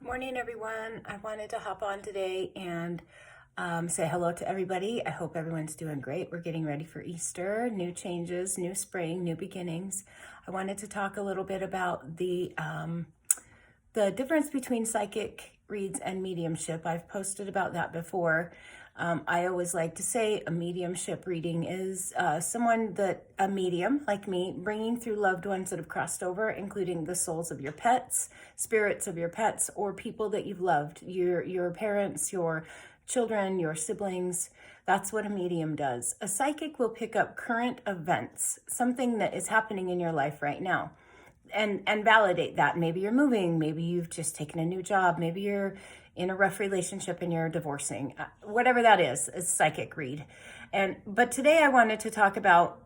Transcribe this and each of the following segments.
Morning, everyone. I wanted to hop on today and say hello to everybody. I hope everyone's doing great. We're getting ready for Easter, new changes, new spring, new beginnings. I wanted to talk a little bit about the difference between psychic reads and mediumship. I've posted about that before. I always like to say a mediumship reading is a medium like me, bringing through loved ones that have crossed over, including the souls of your pets, spirits of your pets, or people that you've loved, your parents, your children, your siblings. That's what a medium does. A psychic will pick up current events, something that is happening in your life right now, and validate that. Maybe you're moving, maybe you've just taken a new job, maybe you're in a rough relationship and you're divorcing. Whatever that is psychic read. But today I wanted to talk about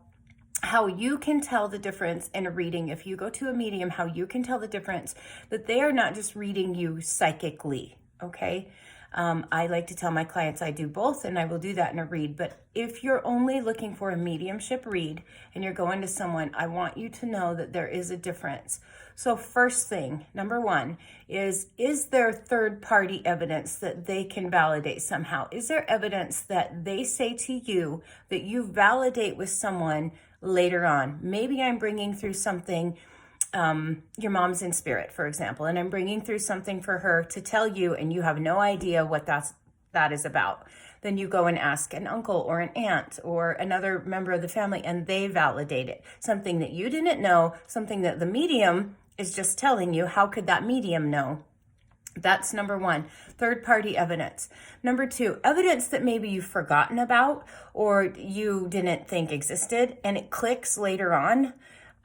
how you can tell the difference in a reading. If you go to a medium, how you can tell the difference that they are not just reading you psychically, okay? I like to tell my clients I do both, and I will do that in a read. But if you're only looking for a mediumship read and you're going to someone, I want you to know that there is a difference. So first thing, number one, is there third-party evidence that they can validate somehow? Is there evidence that they say to you that you validate with someone later on? Maybe I'm bringing through something, your mom's in spirit, for example, and I'm bringing through something for her to tell you, and you have no idea what that is about. Then you go and ask an uncle or an aunt or another member of the family, and they validate it. Something that you didn't know, something that the medium is just telling you. How could that medium know? That's number one, third-party evidence. Number two, evidence that maybe you've forgotten about or you didn't think existed, and it clicks later on.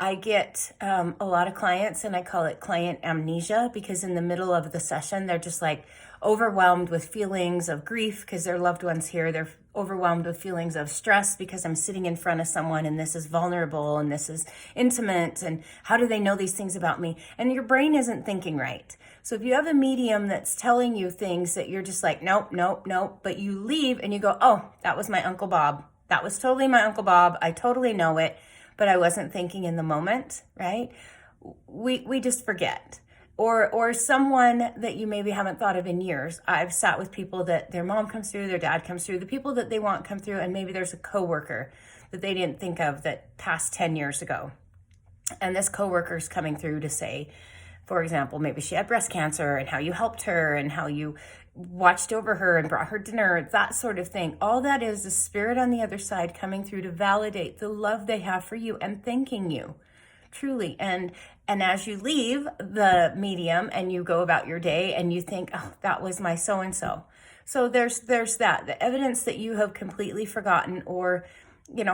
I get a lot of clients, and I call it client amnesia, because in the middle of the session, they're just like overwhelmed with feelings of grief because their loved one's here. They're overwhelmed with feelings of stress because I'm sitting in front of someone and this is vulnerable and this is intimate, and how do they know these things about me? And your brain isn't thinking right. So if you have a medium that's telling you things that you're just like, nope, nope, nope, but you leave and you go, oh, that was my Uncle Bob. That was totally my Uncle Bob. I totally know it, but I wasn't thinking in the moment, right? We just forget. Or someone that you maybe haven't thought of in years. I've sat with people that their mom comes through, their dad comes through, the people that they want come through, and maybe there's a coworker that they didn't think of that passed 10 years ago. And this coworker's coming through to say, for example, maybe she had breast cancer and how you helped her and how you watched over her and brought her dinner, that sort of thing. All that is the spirit on the other side coming through to validate the love they have for you and thanking you, truly. And as you leave the medium and you go about your day and you think, oh, that was my so-and-so. So there's that, the evidence that you have completely forgotten or,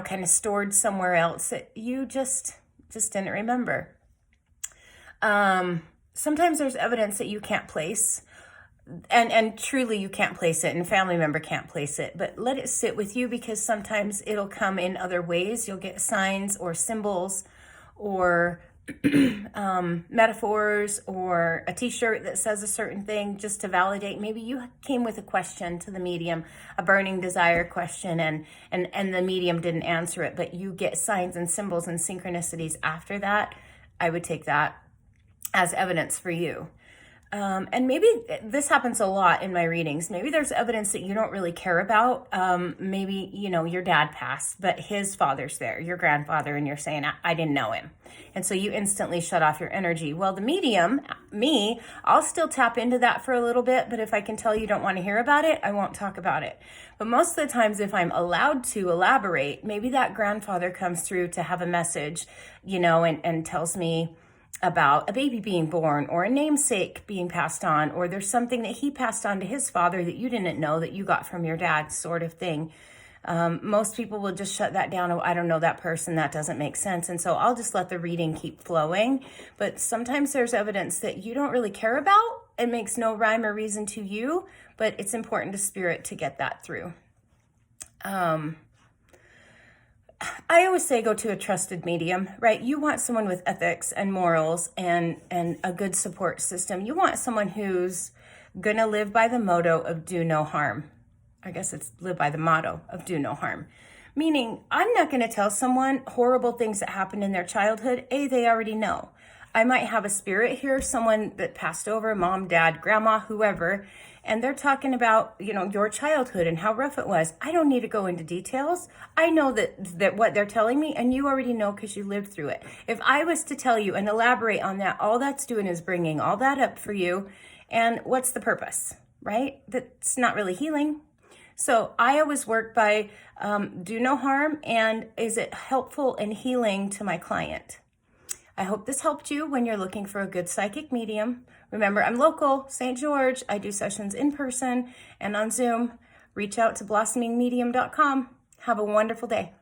kind of stored somewhere else that you just didn't remember. Sometimes there's evidence that you can't place, and truly you can't place it, and a family member can't place it, but let it sit with you, because sometimes it'll come in other ways. You'll get signs or symbols or metaphors or a t-shirt that says a certain thing just to validate. Maybe you came with a question to the medium, a burning desire question, and the medium didn't answer it, but you get signs and symbols and synchronicities after that. I would take that as evidence for you. And maybe this happens a lot in my readings. Maybe there's evidence that you don't really care about. Maybe, your dad passed, but his father's there, your grandfather, and you're saying, I didn't know him. And so you instantly shut off your energy. Well, the medium, me, I'll still tap into that for a little bit, but if I can tell you don't want to hear about it, I won't talk about it. But most of the times, if I'm allowed to elaborate, maybe that grandfather comes through to have a message, and tells me about a baby being born or a namesake being passed on, or there's something that he passed on to his father that you didn't know that you got from your dad, sort of thing. Most people will just shut that down. Oh, I don't know that person. That doesn't make sense. And so I'll just let the reading keep flowing. But sometimes there's evidence that you don't really care about. It makes no rhyme or reason to you, but it's important to spirit to get that through. I always say go to a trusted medium, right? You want someone with ethics and morals and a good support system. You want someone who's going to live by the motto of do no harm. I guess it's live by the motto of do no harm. Meaning, I'm not going to tell someone horrible things that happened in their childhood. They already know. I might have a spirit here, someone that passed over, mom, dad, grandma, whoever, and they're talking about, your childhood and how rough it was. I don't need to go into details. I know that what they're telling me, and you already know because you lived through it. If I was to tell you and elaborate on that, all that's doing is bringing all that up for you. And what's the purpose, right? That's not really healing. So I always work by do no harm, and is it helpful and healing to my client? I hope this helped you when you're looking for a good psychic medium. Remember, I'm local, St. George. I do sessions in person and on Zoom. Reach out to blossomingmedium.com. Have a wonderful day.